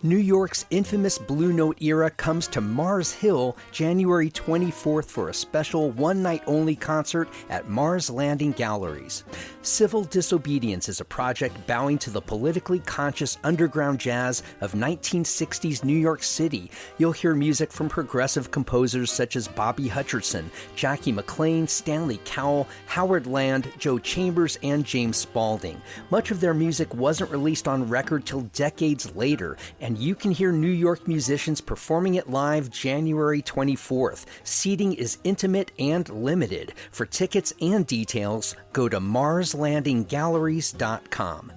New York's infamous Blue Note era comes to Mars Hill January 24th for a special one-night-only concert at Mars Landing Galleries. Civil Disobedience is a project bowing to the politically conscious underground jazz of 1960s New York City. You'll hear music from progressive composers such as Bobby Hutcherson, Jackie McLean, Stanley Cowell, Howard Land, Joe Chambers, and James Spaulding. Much of their music wasn't released on record till decades later, and you can hear New York musicians performing it live January 24th. Seating is intimate and limited. For tickets and details, go to marslandinggalleries.com.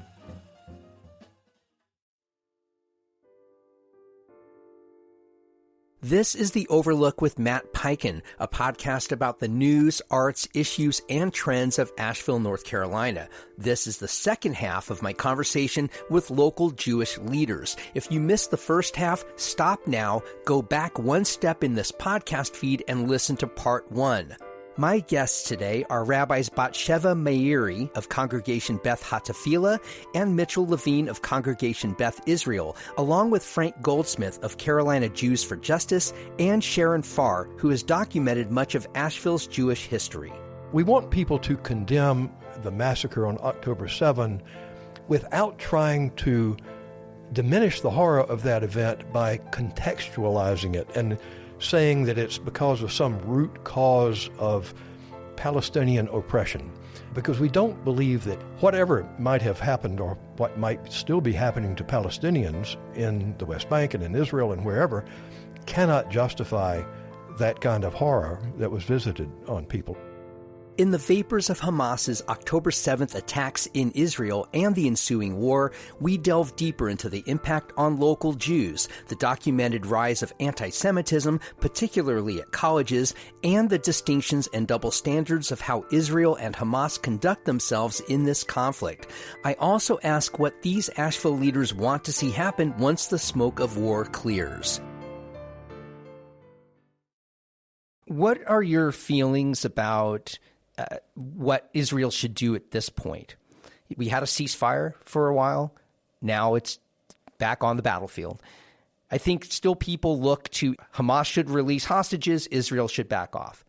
This is The Overlook with Matt Peiken, a podcast about the news, arts, issues, and trends of Asheville, North Carolina. This is the second half of my conversation with local Jewish leaders. If you missed the first half, stop now, go back one step in this podcast feed, and listen to part one. My guests today are Rabbis Batsheva Meiri of Congregation Beth Hatafila and Mitchell Levine of Congregation Beth Israel, along with Frank Goldsmith of Carolina Jews for Justice and Sharon Farr, who has documented much of Asheville's Jewish history. We want people to condemn the massacre on October 7 without trying to diminish the horror of that event by contextualizing it and saying that it's because of some root cause of Palestinian oppression. Because we don't believe that whatever might have happened or what might still be happening to Palestinians in the West Bank and in Israel and wherever cannot justify that kind of horror that was visited on people. In the vapors of Hamas's October 7th attacks in Israel and the ensuing war, we delve deeper into the impact on local Jews, the documented rise of antisemitism, particularly at colleges, and the distinctions and double standards of how Israel and Hamas conduct themselves in this conflict. I also ask what these Asheville leaders want to see happen once the smoke of war clears. What are your feelings about what Israel should do at this point? We had a ceasefire for a while. Now it's back on the battlefield. I think still people look to Hamas should release hostages, Israel should back off.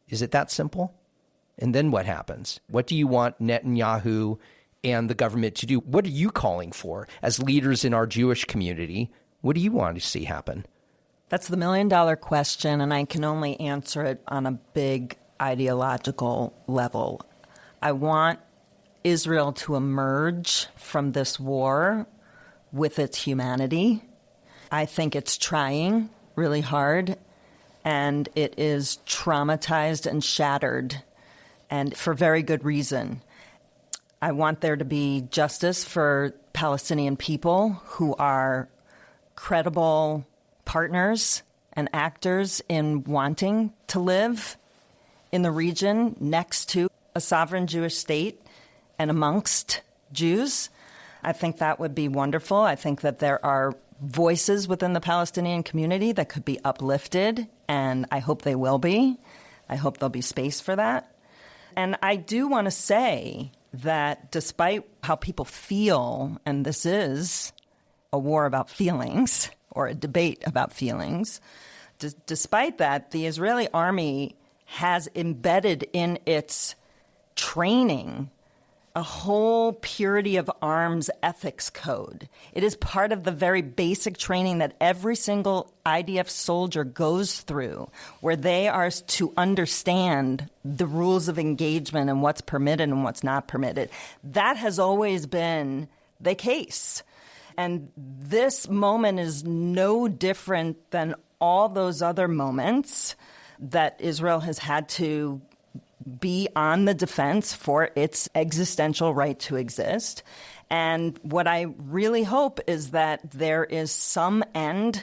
Is it that simple? And then what happens? What do you want Netanyahu and the government to do? What are you calling for as leaders in our Jewish community? What do you want to see happen? That's the million-dollar question, and I can only answer it on a big ideological level. I want Israel to emerge from this war with its humanity. I think it's trying really hard, and it is traumatized and shattered, and for very good reason. I want there to be justice for Palestinian people who are credible partners and actors in wanting to live in the region next to a sovereign Jewish state and amongst Jews. I think that would be wonderful. I think that there are voices within the Palestinian community that could be uplifted, and I hope they will be. I hope there'll be space for that. And I do want to say that despite how people feel, and this is a war about feelings or a debate about feelings, despite that, the Israeli army has embedded in its training a whole purity of arms ethics code. It is part of the very basic training that every single IDF soldier goes through, where they are to understand the rules of engagement and what's permitted and what's not permitted. That has always been the case. And this moment is no different than all those other moments that Israel has had to be on the defense for its existential right to exist. And what I really hope is that there is some end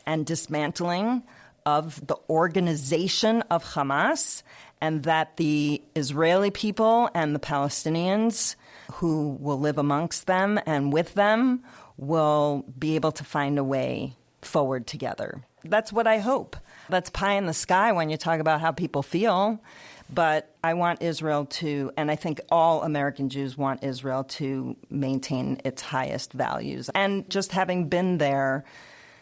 and dismantling of the organization of Hamas, and that the Israeli people and the Palestinians who will live amongst them and with them will be able to find a way forward together. That's what I hope. That's pie in the sky when you talk about how people feel. But I want Israel to, and I think all American Jews want Israel to maintain its highest values. And just having been there,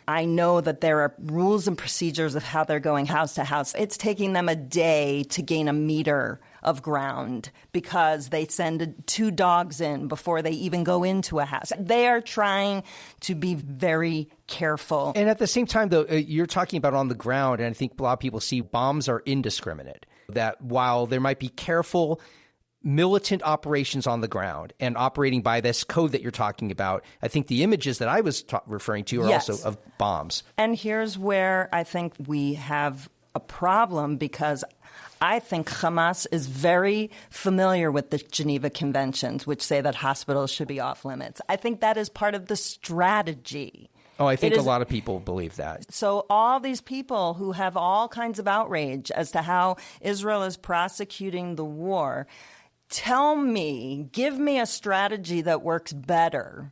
I know that there are rules and procedures of how they're going house to house. It's taking them a day to gain a meter of ground because they send 2 dogs in before they even go into a house. They are trying to be very careful. And at the same time, though, you're talking about on the ground, and I think a lot of people see bombs are indiscriminate. That while there might be careful militant operations on the ground and operating by this code that you're talking about, I think the images that I was referring to are also of bombs. And here's where I think we have a problem, because I think Hamas is very familiar with the Geneva Conventions, which say that hospitals should be off limits. I think that is part of the strategy. Oh, I think a lot of people believe that. So all these people who have all kinds of outrage as to how Israel is prosecuting the war, give me a strategy that works better.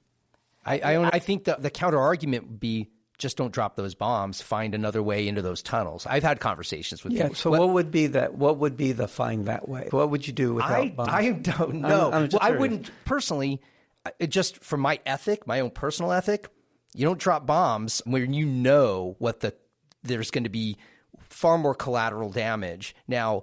I think the counter argument would be just don't drop those bombs, find another way into those tunnels. I've had conversations with people. So what would be the find that way? What would you do without bombs? I don't know. I wouldn't personally, just from my ethic, my own personal ethic, you don't drop bombs when you know there's going to be far more collateral damage. Now,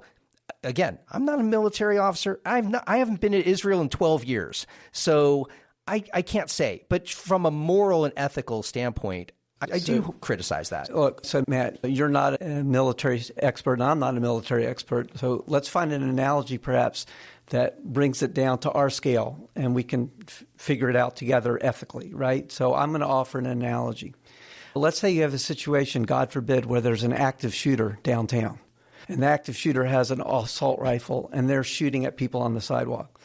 again, I'm not a military officer. I haven't been to Israel in 12 years, so I can't say. But from a moral and ethical standpoint, I do criticize that. Look, so Matt, you're not a military expert, and I'm not a military expert. So let's find an analogy, perhaps, that brings it down to our scale, and we can figure it out together ethically, right? So I'm going to offer an analogy. Let's say you have a situation, God forbid, where there's an active shooter downtown. And the active shooter has an assault rifle, and they're shooting at people on the sidewalk.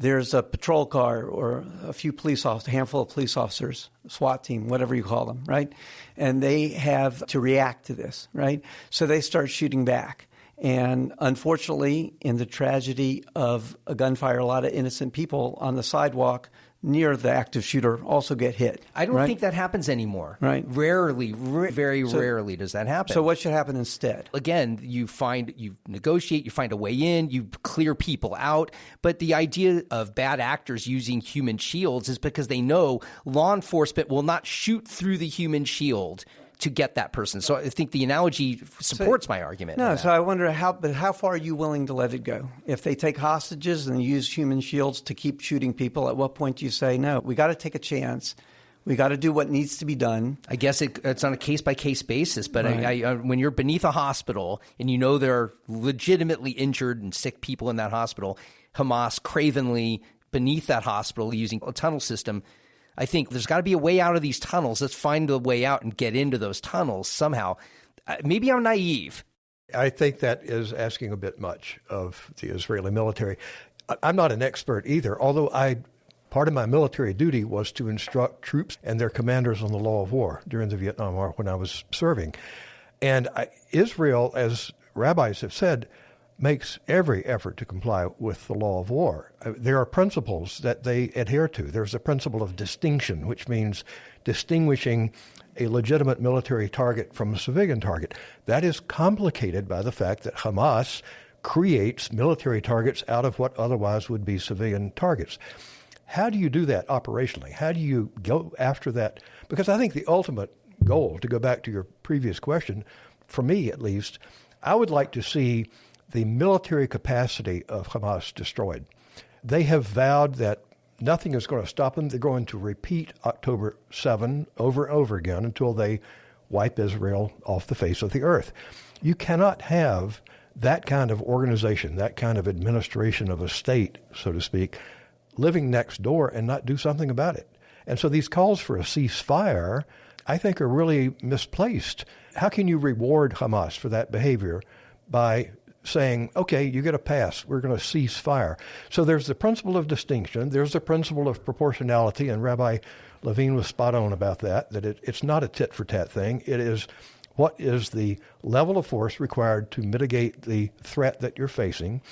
There's a patrol car or a handful of police officers, SWAT team, whatever you call them, right? And they have to react to this, right? So they start shooting back. And unfortunately, in the tragedy of a gunfire, a lot of innocent people on the sidewalk near the active shooter also get hit. I don't think that happens anymore. Right. Rarely, very rarely does that happen. So what should happen instead? Again, you negotiate, you find a way in, you clear people out. But the idea of bad actors using human shields is because they know law enforcement will not shoot through the human shield to get that person. So I think the analogy supports my argument. No, so I wonder how far are you willing to let it go? If they take hostages and use human shields to keep shooting people, at what point do you say, no, we got to take a chance. We got to do what needs to be done. I guess it's on a case-by-case basis, but right. When you're beneath a hospital and you know there are legitimately injured and sick people in that hospital, Hamas cravenly beneath that hospital using a tunnel system, I think there's got to be a way out of these tunnels. Let's find a way out and get into those tunnels somehow. Maybe I'm naive. I think that is asking a bit much of the Israeli military. I'm not an expert either, although part of my military duty was to instruct troops and their commanders on the law of war during the Vietnam War when I was serving. And Israel, as rabbis have said, makes every effort to comply with the law of war. There are principles that they adhere to. There's a principle of distinction, which means distinguishing a legitimate military target from a civilian target. That is complicated by the fact that Hamas creates military targets out of what otherwise would be civilian targets. How do you do that operationally? How do you go after that? Because I think the ultimate goal, to go back to your previous question, for me at least, I would like to see the military capacity of Hamas destroyed. They have vowed that nothing is going to stop them. They're going to repeat October 7 over and over again until they wipe Israel off the face of the earth. You cannot have that kind of organization, that kind of administration of a state, so to speak, living next door and not do something about it. And so these calls for a ceasefire, I think, are really misplaced. How can you reward Hamas for that behavior by saying, okay, you get a pass, we're going to cease fire? So there's the principle of distinction, there's the principle of proportionality, and Rabbi Levine was spot on about that it's not a tit-for-tat thing. It is what is the level of force required to mitigate the threat that you're facing.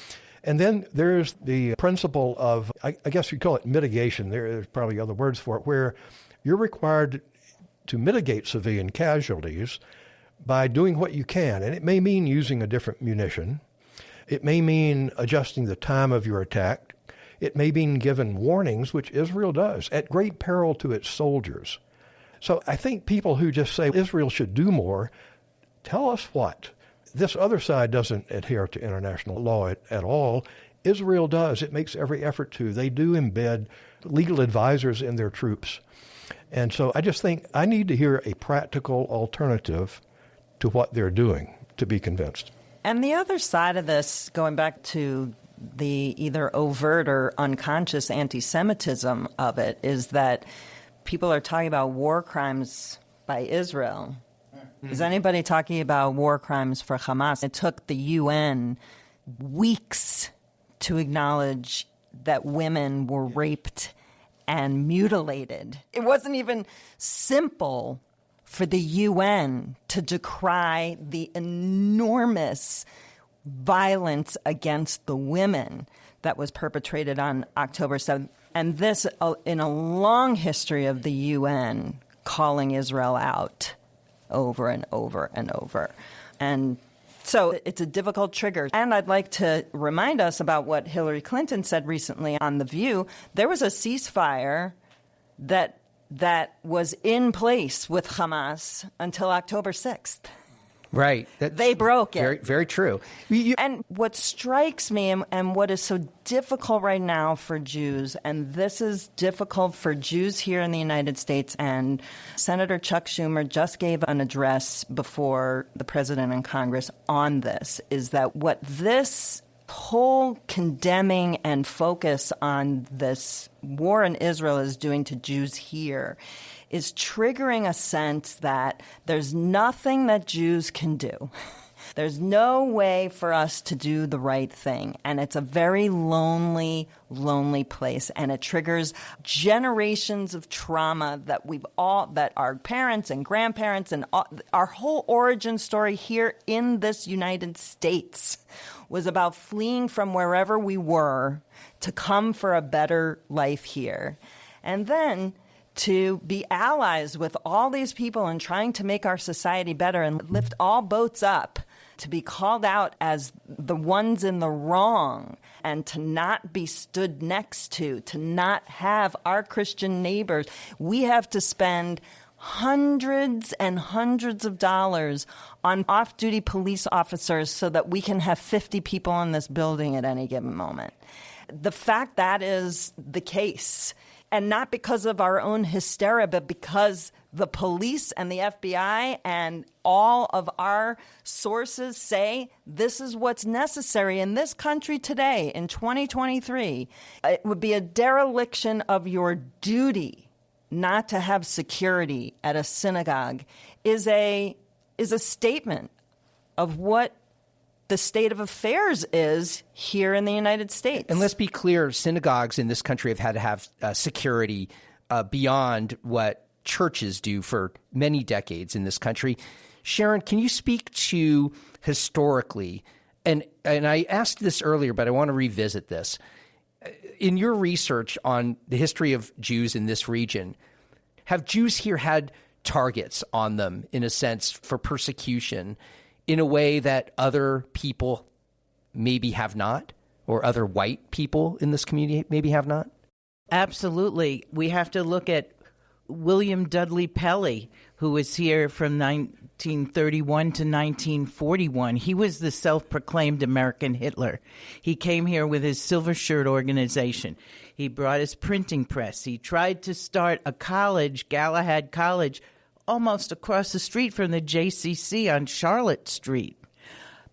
And then there's the principle of, I guess you call it mitigation, there's probably other words for it, where you're required to mitigate civilian casualties by doing what you can. And it may mean using a different munition. It may mean adjusting the time of your attack. It may mean giving warnings, which Israel does, at great peril to its soldiers. So I think people who just say Israel should do more, tell us what. This other side doesn't adhere to international law at all. Israel does. It makes every effort to. They do embed legal advisors in their troops. And so I just think I need to hear a practical alternative to what they're doing to be convinced. And the other side of this, going back to the either overt or unconscious anti-Semitism of it, is that people are talking about war crimes by Israel. Is anybody talking about war crimes for Hamas? It took the UN weeks to acknowledge that women were raped and mutilated. It wasn't even simple for the UN to decry the enormous violence against the women that was perpetrated on October 7th. And this in a long history of the UN calling Israel out over and over and over. And so it's a difficult trigger. And I'd like to remind us about what Hillary Clinton said recently on The View. There was a ceasefire that was in place with Hamas until October 6th. Right. They broke it. Very, very true. And what strikes me and what is so difficult right now for Jews, and this is difficult for Jews here in the United States, and Senator Chuck Schumer just gave an address before the president and Congress on this, is that what this whole condemning and focus on this war in Israel is doing to Jews here is triggering a sense that there's nothing that Jews can do. There's no way for us to do the right thing. And it's a very lonely, lonely place. And it triggers generations of trauma that that our parents and grandparents and our whole origin story here in this United States was about fleeing from wherever we were to come for a better life here. And then to be allies with all these people and trying to make our society better and lift all boats up, to be called out as the ones in the wrong and to not be stood next to not have our Christian neighbors. We have to spend hundreds and hundreds of dollars on off-duty police officers so that we can have 50 people in this building at any given moment. The fact that is the case, and not because of our own hysteria, but because the police and the FBI and all of our sources say this is what's necessary in this country today in 2023. It would be a dereliction of your duty not to have security at a synagogue is a statement of what the state of affairs is here in the United States. And let's be clear, synagogues in this country have had to have security beyond what churches do for many decades in this country. Sharon, can you speak to historically, and I asked this earlier, but I want to revisit this. In your research on the history of Jews in this region, have Jews here had targets on them, in a sense, for persecution in a way that other people maybe have not, or other white people in this community maybe have not? Absolutely. We have to look at William Dudley Pelley, who was here from 1931 to 1941. He was the self-proclaimed American Hitler. He came here with his Silver Shirt organization. He brought his printing press. He tried to start a college, Galahad College, almost across the street from the JCC on Charlotte Street.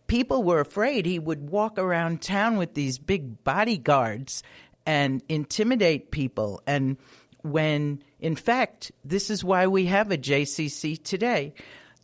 People were afraid he would walk around town with these big bodyguards and intimidate people. And when, in fact, this is why we have a JCC today.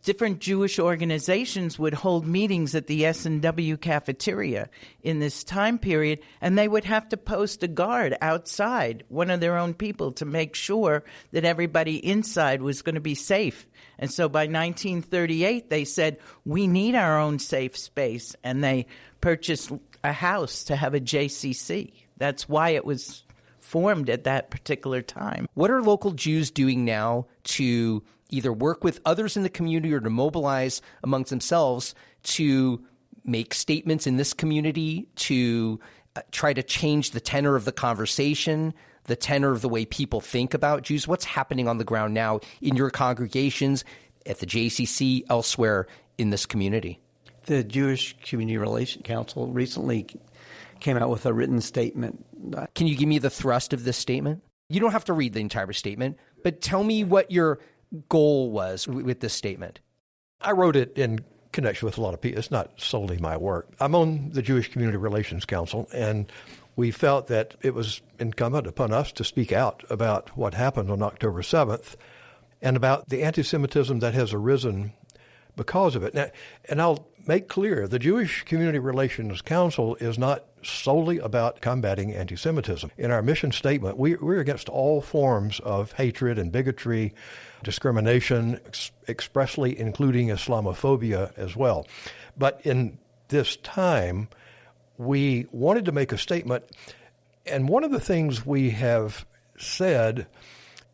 Different Jewish organizations would hold meetings at the S&W cafeteria in this time period, and they would have to post a guard outside, one of their own people, to make sure that everybody inside was going to be safe. And so by 1938, they said, we need our own safe space, and they purchased a house to have a JCC. That's why it was formed at that particular time. What are local Jews doing now to either work with others in the community or to mobilize amongst themselves to make statements in this community, to try to change the tenor of the conversation, the tenor of the way people think about Jews? What's happening on the ground now in your congregations, at the JCC, elsewhere in this community? The Jewish Community Relations Council recently came out with a written statement. Can you give me the thrust of this statement? You don't have to read the entire statement, but tell me what your goal was with this statement. I wrote it in connection with a lot of people. It's not solely my work. I'm on the Jewish Community Relations Council, and we felt that it was incumbent upon us to speak out about what happened on October 7th and about the anti-Semitism that has arisen because of it. Now, and I'll make clear, the Jewish Community Relations Council is not solely about combating anti-Semitism. In our mission statement, we're against all forms of hatred and bigotry, discrimination, expressly including Islamophobia as well. But in this time, we wanted to make a statement, and one of the things we have said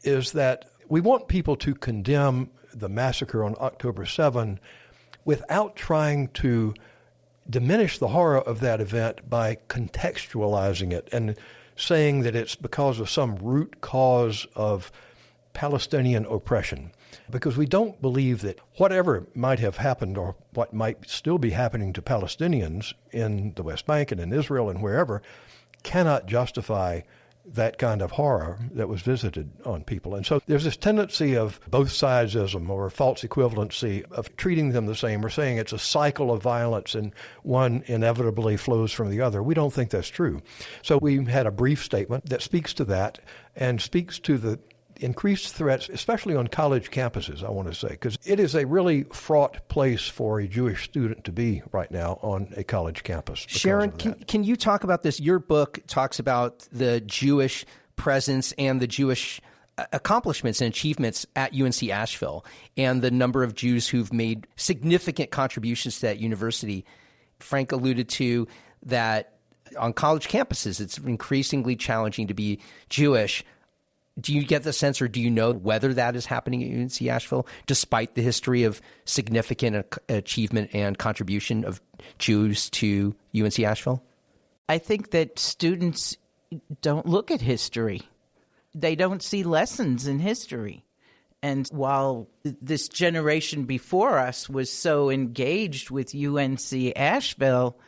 is that we want people to condemn the massacre on October 7 without trying to diminish the horror of that event by contextualizing it and saying that it's because of some root cause of Palestinian oppression. Because we don't believe that whatever might have happened or what might still be happening to Palestinians in the West Bank and in Israel and wherever cannot justify that kind of horror that was visited on people. And so there's this tendency of both sidesism or false equivalency of treating them the same or saying it's a cycle of violence and one inevitably flows from the other. We don't think that's true. So we had a brief statement that speaks to that and speaks to the increased threats, especially on college campuses, I want to say, because it is a really fraught place for a Jewish student to be right now on a college campus. Sharon, can you talk about this? Your book talks about the Jewish presence and the Jewish accomplishments and achievements at UNC Asheville and the number of Jews who've made significant contributions to that university. Frank alluded to that on college campuses, it's increasingly challenging to be Jewish. Do you get the sense, or do you know whether that is happening at UNC Asheville, despite the history of significant achievement and contribution of Jews to UNC Asheville? I think that students don't look at history. They don't see lessons in history. And while this generation before us was so engaged with UNC Asheville,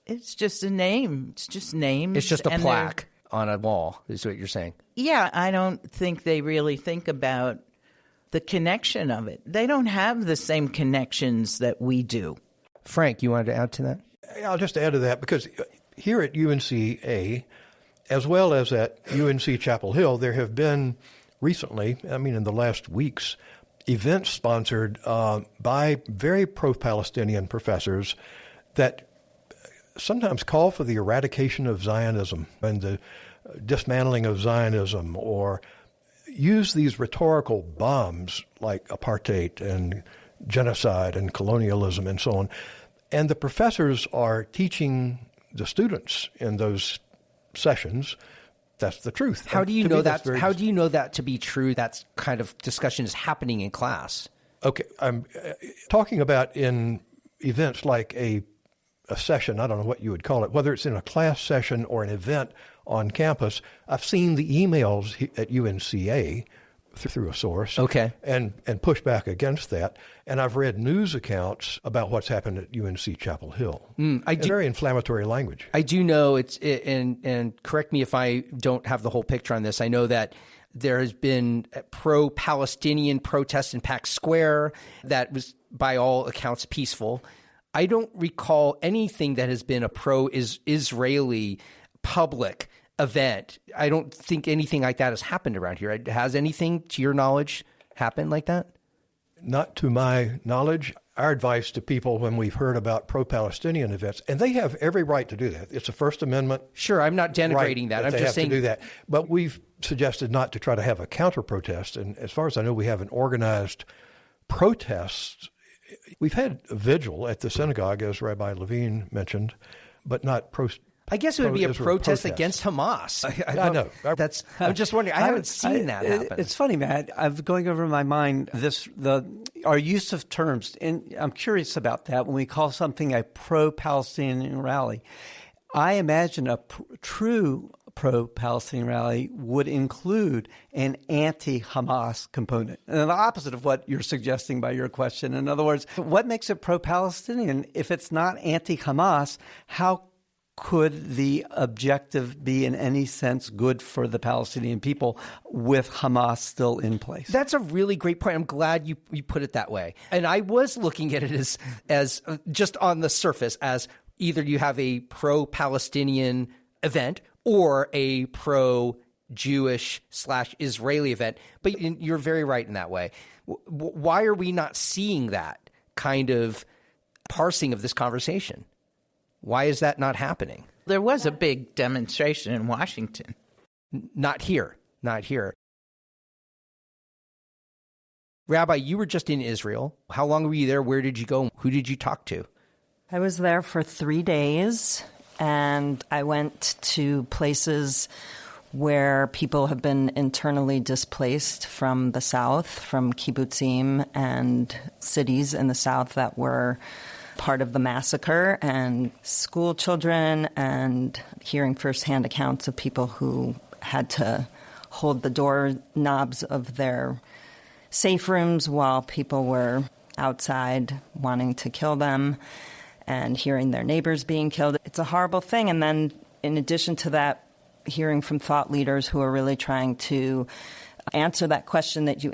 it's just a name. It's just names. It's just a plaque on a wall, is what you're saying. Yeah, I don't think they really think about the connection of it. They don't have the same connections that we do. Frank, you wanted to add to that? I'll just add to that because here at UNCA, as well as at UNC Chapel Hill, there have been recently, in the last weeks, events sponsored by very pro-Palestinian professors that sometimes call for the eradication of Zionism and the dismantling of Zionism, or use these rhetorical bombs like apartheid and genocide and colonialism and so on. And the professors are teaching the students in those sessions that's the truth. How do you know that? How do you know that to be true? That kind of discussion is happening in class. Okay, I'm talking about in events like a session, I don't know what you would call it, whether it's in a class session or an event on campus. I've seen the emails at UNCA through a source, okay, and push back against that. And I've read news accounts about what's happened at UNC Chapel Hill. Very inflammatory language. I do know and correct me if I don't have the whole picture on this. I know that there has been pro-Palestinian protests in Pax Square that was, by all accounts, peaceful. I don't recall anything that has been a pro-Israeli public event. I don't think anything like that has happened around here. Has anything, to your knowledge, happened like that? Not to my knowledge. Our advice to people when we've heard about pro-Palestinian events, and they have every right to do that. It's a First Amendment. Sure, I'm not denigrating right that. I'm just saying to do that. But we've suggested not to try to have a counter-protest. And as far as I know, we haven't organized protests. We've had a vigil at the synagogue, as Rabbi Levine mentioned, but not I guess it would be a pro-Israel protest protest. against Hamas. I know. I'm just wondering. I haven't seen that happen. It's funny, Matt. I'm going over in my mind our use of terms, and I'm curious about that. When we call something a pro-Palestinian rally, I imagine a true pro-Palestinian rally would include an anti-Hamas component. And the opposite of what you're suggesting by your question. In other words, what makes it pro-Palestinian? If it's not anti-Hamas, how could the objective be in any sense good for the Palestinian people with Hamas still in place? That's a really great point. I'm glad you put it that way. And I was looking at it as just on the surface as either you have a pro-Palestinian event or a pro-Jewish/Israeli event. But you're very right in that way. Why are we not seeing that kind of parsing of this conversation? Why is that not happening? There was a big demonstration in Washington. Not here. Not here. Rabbi, you were just in Israel. How long were you there? Where did you go? Who did you talk to? I was there for 3 days, and I went to places where people have been internally displaced from the south, from kibbutzim and cities in the south that were part of the massacre, and school children, and hearing firsthand accounts of people who had to hold the doorknobs of their safe rooms while people were outside wanting to kill them, and hearing their neighbors being killed. It's a horrible thing. And then in addition to that, hearing from thought leaders who are really trying to answer that question that you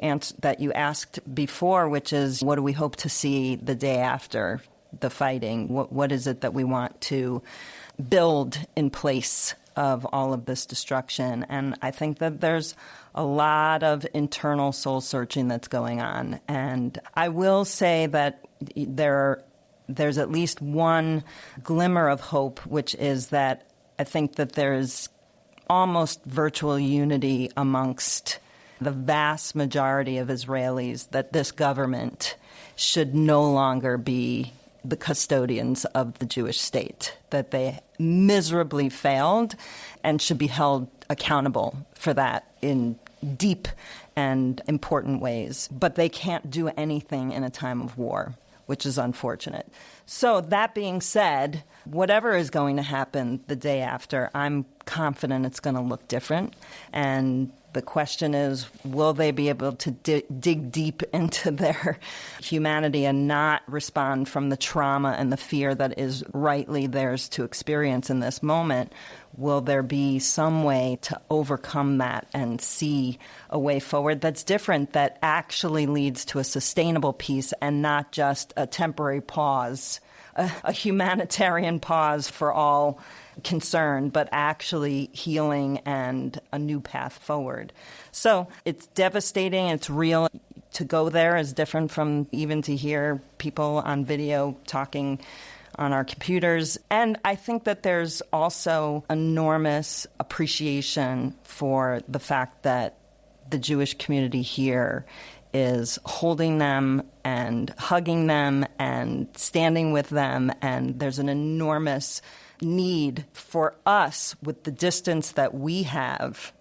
asked before, which is, what do we hope to see the day after the fighting? What is it that we want to build in place of all of this destruction? And I think that there's a lot of internal soul searching that's going on. And I will say that there's at least one glimmer of hope, which is that I think that there's almost virtual unity amongst the vast majority of Israelis that this government should no longer be the custodians of the Jewish state, that they miserably failed and should be held accountable for that in deep and important ways. But they can't do anything in a time of war, which is unfortunate. So that being said, whatever is going to happen the day after, I'm confident it's going to look different. And the question is, will they be able to dig deep into their humanity and not respond from the trauma and the fear that is rightly theirs to experience in this moment? Will there be some way to overcome that and see a way forward that's different, that actually leads to a sustainable peace and not just a temporary pause, a humanitarian pause for all concerned, but actually healing and a new path forward? So it's devastating. It's real. To go there is different from even to hear people on video talking on our computers. And I think that there's also enormous appreciation for the fact that the Jewish community here is holding them and hugging them and standing with them. And there's an enormous need for us, with the distance that we have,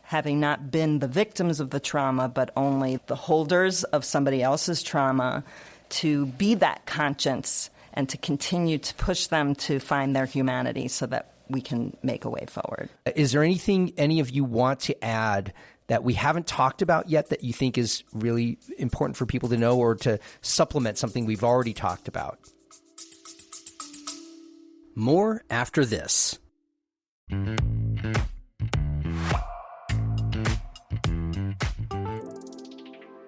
having not been the victims of the trauma, but only the holders of somebody else's trauma, to be that conscience and to continue to push them to find their humanity so that we can make a way forward. Is there anything any of you want to add that we haven't talked about yet that you think is really important for people to know, or to supplement something we've already talked about? More after this.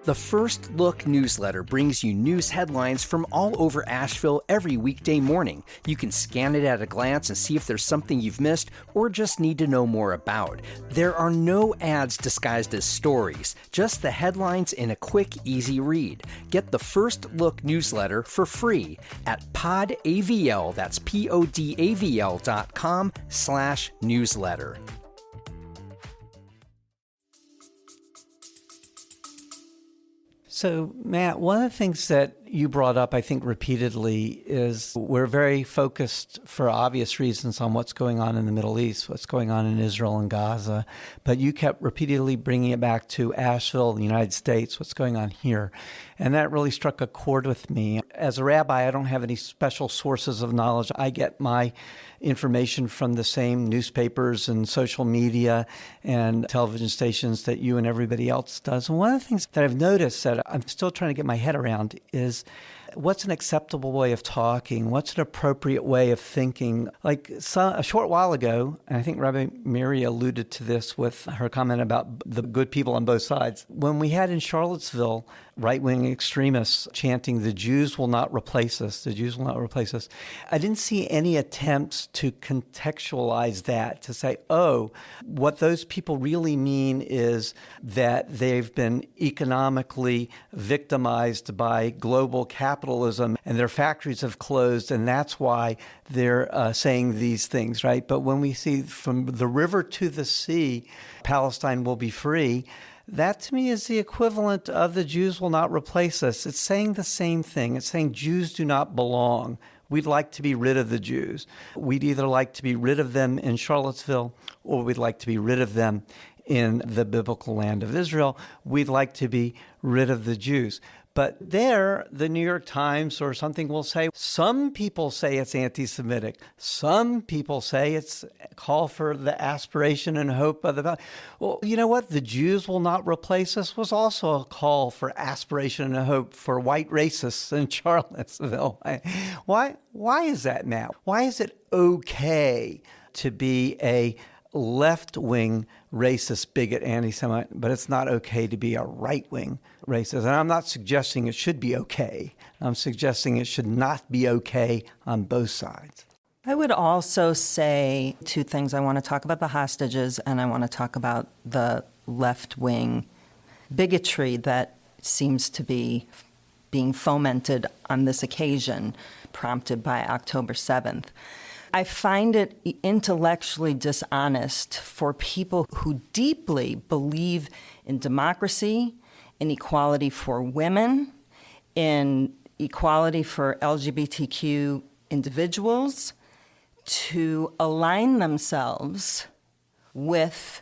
The First Look newsletter brings you news headlines from all over Asheville every weekday morning. You can scan it at a glance and see if there's something you've missed or just need to know more about. There are no ads disguised as stories, just the headlines in a quick, easy read. Get the First Look newsletter for free at podavl, that's podavl.com/newsletter. So, Matt, one of the things that you brought up, I think, repeatedly is we're very focused for obvious reasons on what's going on in the Middle East, what's going on in Israel and Gaza. But you kept repeatedly bringing it back to Asheville, the United States, what's going on here. And that really struck a chord with me. As a rabbi, I don't have any special sources of knowledge. I get my information from the same newspapers and social media and television stations that you and everybody else does. And one of the things that I've noticed that I'm still trying to get my head around is what's an acceptable way of talking? What's an appropriate way of thinking? Like a short while ago, and I think Rabbi Miri alluded to this with her comment about the good people on both sides. When we had in Charlottesville right-wing extremists chanting, "The Jews will not replace us, the Jews will not replace us," I didn't see any attempts to contextualize that, to say, oh, what those people really mean is that they've been economically victimized by global capitalism and their factories have closed, and that's why they're saying these things, right? But when we see from the river to the sea, Palestine will be free, that to me is the equivalent of the Jews will not replace us. It's saying the same thing. It's saying Jews do not belong. We'd like to be rid of the Jews. We'd either like to be rid of them in Charlottesville or we'd like to be rid of them in the biblical land of Israel. We'd like to be rid of the Jews. But there, the New York Times or something will say, some people say it's anti-Semitic. Some people say it's a call for the aspiration and hope of the... Well, you know what? The Jews will not replace us was also a call for aspiration and hope for white racists in Charlottesville. Why is that now? Why is it okay to be a left-wing racist, bigot, anti-Semite, but it's not okay to be a right-wing racist? And I'm not suggesting it should be okay. I'm suggesting it should not be okay on both sides. I would also say two things. I want to talk about the hostages, and I want to talk about the left-wing bigotry that seems to be being fomented on this occasion, prompted by October 7th. I find it intellectually dishonest for people who deeply believe in democracy, in equality for women, in equality for LGBTQ individuals, to align themselves with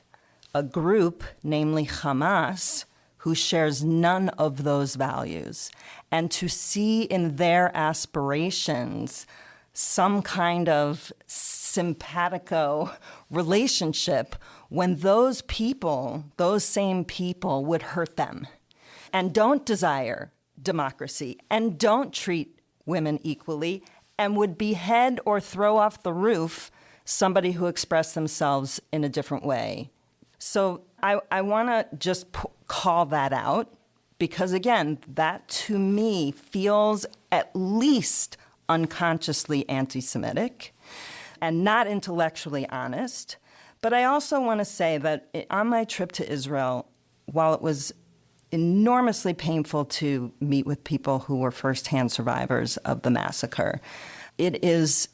a group, namely Hamas, who shares none of those values, and to see in their aspirations some kind of simpatico relationship when those people, those same people, would hurt them and don't desire democracy and don't treat women equally and would behead or throw off the roof somebody who expressed themselves in a different way. So I want to just call that out because, again, that to me feels at least unconsciously anti-Semitic and not intellectually honest. But I also want to say that on my trip to Israel, while it was enormously painful to meet with people who were firsthand survivors of the massacre, it is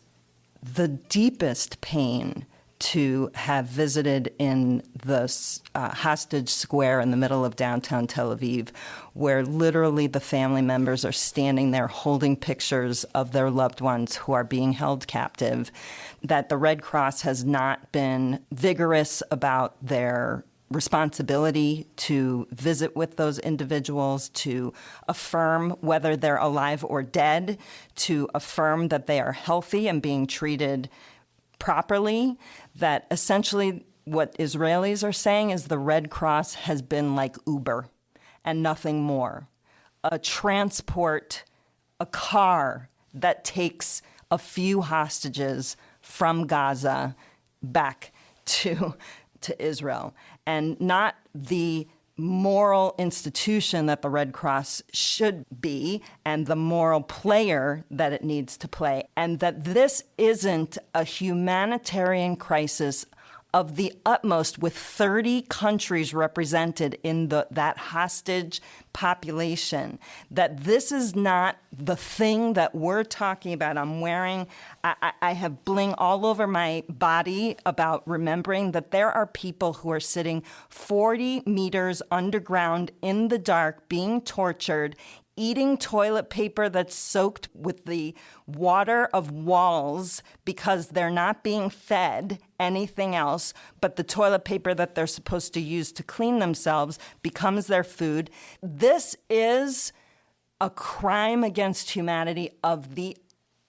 the deepest pain to have visited in the hostage square in the middle of downtown Tel Aviv, where literally the family members are standing there holding pictures of their loved ones who are being held captive, that the Red Cross has not been vigorous about their responsibility to visit with those individuals, to affirm whether they're alive or dead, to affirm that they are healthy and being treated properly, that essentially what Israelis are saying is the Red Cross has been like Uber and nothing more. A transport, a car that takes a few hostages from Gaza back to Israel, and not the moral institution that the Red Cross should be and the moral player that it needs to play. And that this isn't a humanitarian crisis of the utmost, with 30 countries represented in that hostage population, that this is not the thing that we're talking about. I'm wearing, I have bling all over my body about remembering that there are people who are sitting 40 meters underground in the dark, being tortured, eating toilet paper that's soaked with the water of walls because they're not being fed anything else, but the toilet paper that they're supposed to use to clean themselves becomes their food. This is a crime against humanity of the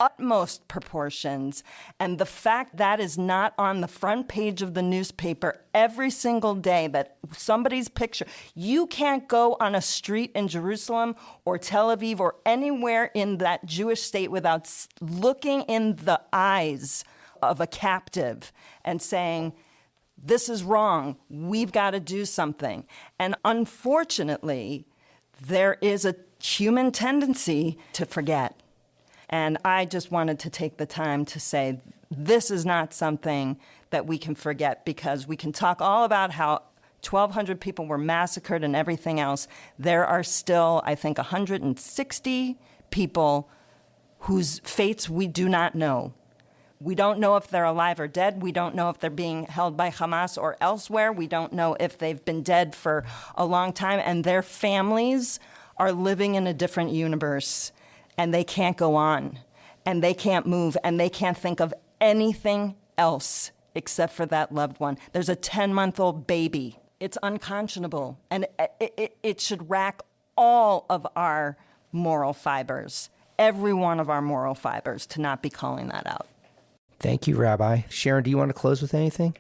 utmost proportions, and the fact that is not on the front page of the newspaper every single day, that somebody's picture, you can't go on a street in Jerusalem or Tel Aviv or anywhere in that Jewish state without looking in the eyes of a captive and saying, this is wrong, we've got to do something. And unfortunately, there is a human tendency to forget. And I just wanted to take the time to say this is not something that we can forget, because we can talk all about how 1,200 people were massacred and everything else. There are still, I think, 160 people whose fates we do not know. We don't know if they're alive or dead. We don't know if they're being held by Hamas or elsewhere. We don't know if they've been dead for a long time. And their families are living in a different universe. And they can't go on, and they can't move, and they can't think of anything else except for that loved one. There's a 10-month-old baby. It's unconscionable, and it should rack all of our moral fibers, every one of our moral fibers, to not be calling that out. Thank you, Rabbi. Sharon, do you want to close with anything?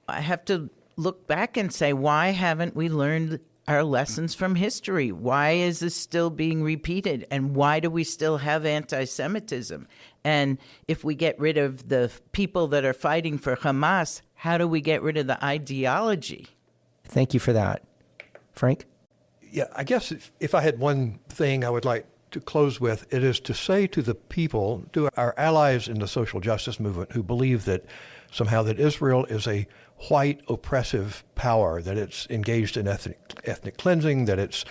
I have to look back and say, why haven't we learned our lessons from history? Why is this still being repeated? And why do we still have anti-Semitism? And if we get rid of the people that are fighting for Hamas, how do we get rid of the ideology? Thank you for that. Frank? Yeah, I guess if I had one thing I would like to close with, it is to say to the people, to our allies in the social justice movement who believe that somehow that Israel is a white oppressive power, that it's engaged in ethnic cleansing, that it's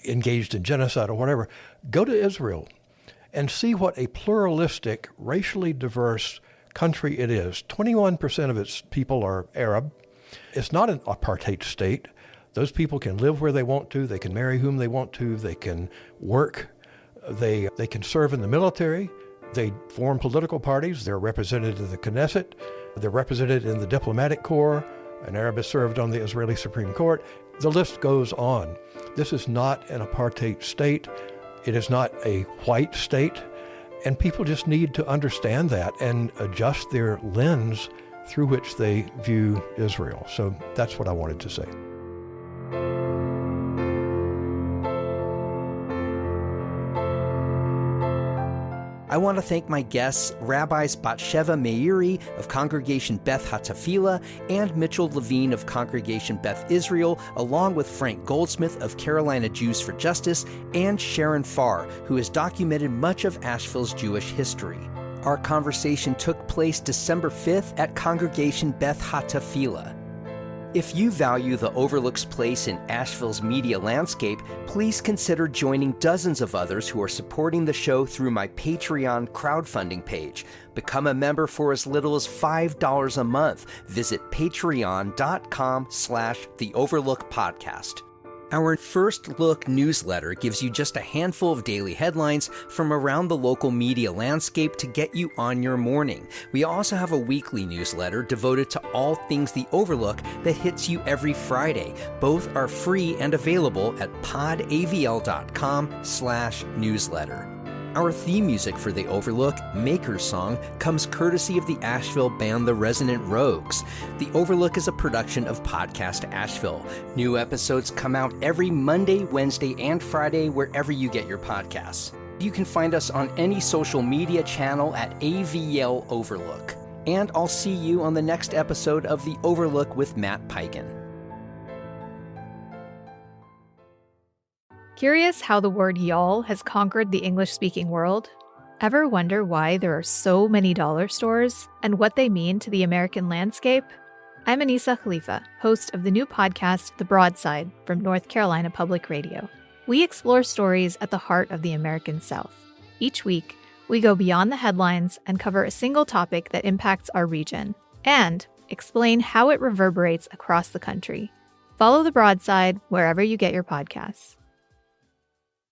engaged in genocide or whatever, go to Israel and see what a pluralistic, racially diverse country it is. 21% of its people are Arab. It's not an apartheid state. Those people can live where they want to. They can marry whom they want to. They can work. They can serve in the military. They form political parties. They're represented in the Knesset. They're represented in the diplomatic corps. An Arab is served on the Israeli Supreme Court. The list goes on. This is not an apartheid state. It is not a white state. And people just need to understand that and adjust their lens through which they view Israel. So that's what I wanted to say. I want to thank my guests, Rabbis Batsheva Meiri of Congregation Beth Hatafila and Mitchell Levine of Congregation Beth Israel, along with Frank Goldsmith of Carolina Jews for Justice and Sharon Farr, who has documented much of Asheville's Jewish history. Our conversation took place December 5th at Congregation Beth Hatafila. If you value the Overlook's place in Asheville's media landscape, please consider joining dozens of others who are supporting the show through my Patreon crowdfunding page. Become a member for as little as $5 a month. Visit patreon.com/The Overlook Podcast. Our First Look newsletter gives you just a handful of daily headlines from around the local media landscape to get you on your morning. We also have a weekly newsletter devoted to all things The Overlook that hits you every Friday. Both are free and available at podavl.com/newsletter. Our theme music for The Overlook, Maker's Song, comes courtesy of the Asheville band The Resonant Rogues. The Overlook is a production of Podcast Asheville. New episodes come out every Monday, Wednesday, and Friday wherever you get your podcasts. You can find us on any social media channel at AVL Overlook. And I'll see you on the next episode of The Overlook with Matt Peiken. Curious how the word y'all has conquered the English-speaking world? Ever wonder why there are so many dollar stores and what they mean to the American landscape? I'm Anissa Khalifa, host of the new podcast, The Broadside, from North Carolina Public Radio. We explore stories at the heart of the American South. Each week, we go beyond the headlines and cover a single topic that impacts our region, and explain how it reverberates across the country. Follow The Broadside wherever you get your podcasts.